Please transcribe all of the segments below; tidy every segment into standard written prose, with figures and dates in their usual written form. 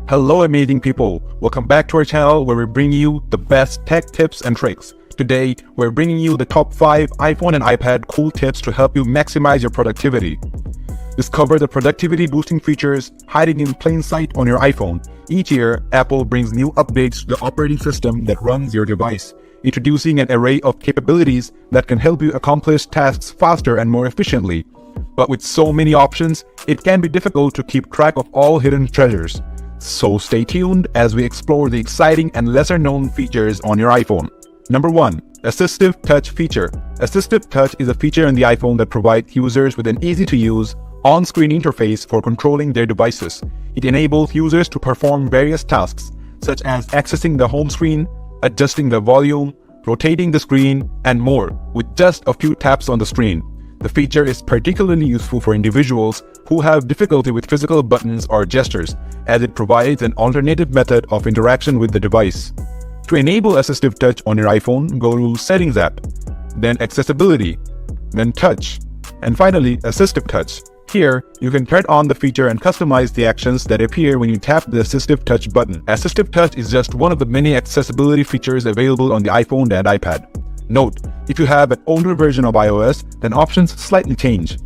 Hello amazing people, welcome back to our channel where we bring you the best tech tips and tricks. Today, we're bringing you the top 5 iPhone and iPad cool tips to help you maximize your productivity. Discover the productivity boosting features hiding in plain sight on your iPhone. Each year, Apple brings new updates to the operating system that runs your device, introducing an array of capabilities that can help you accomplish tasks faster and more efficiently. But with so many options, it can be difficult to keep track of all hidden treasures. So stay tuned as we explore the exciting and lesser known features on your iPhone. Number 1. Assistive Touch feature. Assistive Touch is a feature in the iPhone that provides users with an easy-to-use, on-screen interface for controlling their devices. It enables users to perform various tasks, such as accessing the home screen, adjusting the volume, rotating the screen, and more, with just a few taps on the screen. The feature is particularly useful for individuals who have difficulty with physical buttons or gestures, as it provides an alternative method of interaction with the device. To enable Assistive Touch on your iPhone, go to Settings app, then Accessibility, then Touch, and finally Assistive Touch. Here, you can turn on the feature and customize the actions that appear when you tap the Assistive Touch button. Assistive Touch is just one of the many accessibility features available on the iPhone and iPad. Note, if you have an older version of iOS, then options slightly change.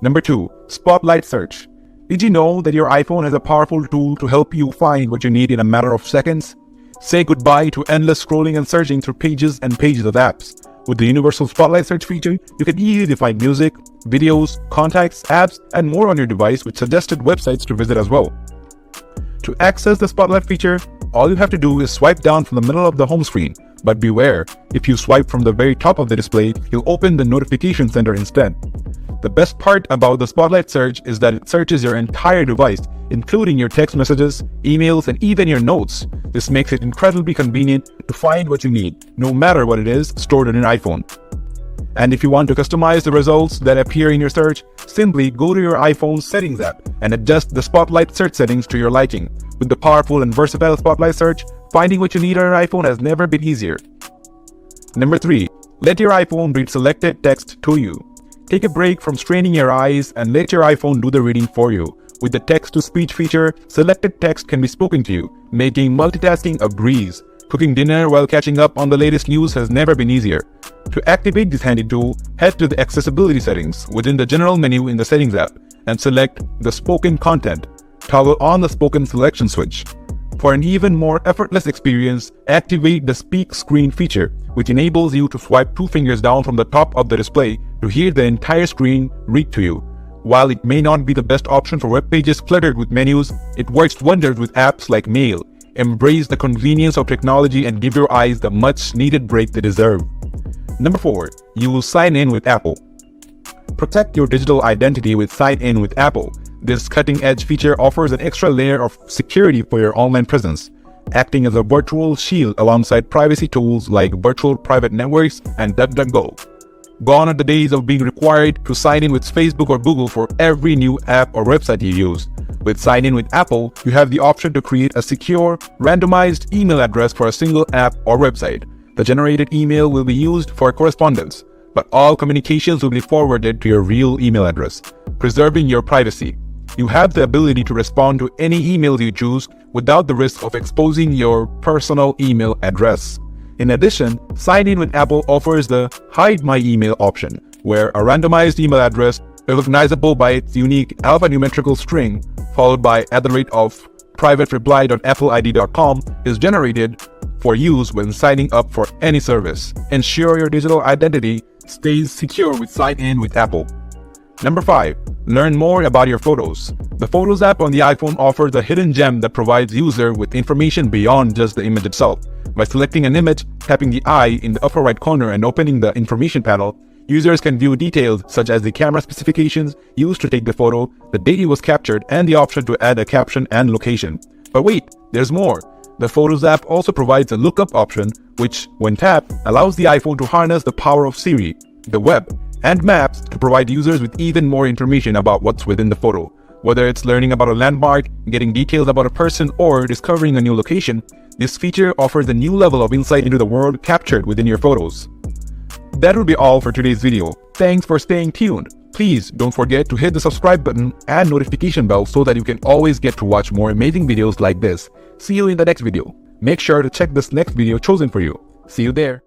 Number 2. Spotlight Search. Did you know that your iPhone has a powerful tool to help you find what you need in a matter of seconds? Say goodbye to endless scrolling and searching through pages and pages of apps. With the Universal Spotlight Search feature, you can easily find music, videos, contacts, apps, and more on your device with suggested websites to visit as well. To access the Spotlight feature, all you have to do is swipe down from the middle of the home screen. But beware, if you swipe from the very top of the display, you'll open the notification center instead. The best part about the Spotlight Search is that it searches your entire device, including your text messages, emails, and even your notes. This makes it incredibly convenient to find what you need, no matter what it is stored on your iPhone. And if you want to customize the results that appear in your search, simply go to your iPhone Settings app and adjust the Spotlight Search settings to your liking. With the powerful and versatile Spotlight Search, finding what you need on your iPhone has never been easier. Number 3. Let your iPhone read selected text to you. Take a break from straining your eyes and let your iPhone do the reading for you. With the text-to-speech feature, selected text can be spoken to you, making multitasking a breeze. Cooking dinner while catching up on the latest news has never been easier. To activate this handy tool, head to the Accessibility settings within the General menu in the Settings app and select the Spoken Content. Toggle on the Spoken Selection switch. For an even more effortless experience, activate the Speak Screen feature, which enables you to swipe 2 fingers down from the top of the display to hear the entire screen read to you. While it may not be the best option for web pages cluttered with menus, it works wonders with apps like Mail. Embrace the convenience of technology and give your eyes the much-needed break they deserve. Number 4. You will sign in with Apple. Protect your digital identity with Sign In with Apple. This cutting-edge feature offers an extra layer of security for your online presence, acting as a virtual shield alongside privacy tools like virtual private networks and DuckDuckGo. Gone are the days of being required to sign in with Facebook or Google for every new app or website you use. With Sign In with Apple, you have the option to create a secure, randomized email address for a single app or website. The generated email will be used for correspondence, but all communications will be forwarded to your real email address, preserving your privacy. You have the ability to respond to any email you choose without the risk of exposing your personal email address. In addition, Sign In with Apple offers the Hide My Email option, where a randomized email address recognizable by its unique alphanumerical string followed by @privatereply.appleid.com is generated for use when signing up for any service. Ensure your digital identity stays secure with Sign In with Apple. Number 5. Learn more about your photos. The Photos app on the iPhone offers a hidden gem that provides user with information beyond just the image itself. By selecting an image, tapping the eye in the upper right corner and opening the information panel, users can view details such as the camera specifications used to take the photo, the date it was captured, and the option to add a caption and location. But wait, there's more. The Photos app also provides a lookup option, which, when tapped, allows the iPhone to harness the power of Siri, the web, and maps to provide users with even more information about what's within the photo. Whether it's learning about a landmark, getting details about a person, or discovering a new location, this feature offers a new level of insight into the world captured within your photos. That will be all for today's video. Thanks for staying tuned. Please don't forget to hit the subscribe button and notification bell so that you can always get to watch more amazing videos like this. See you in the next video. Make sure to check this next video chosen for you. See you there.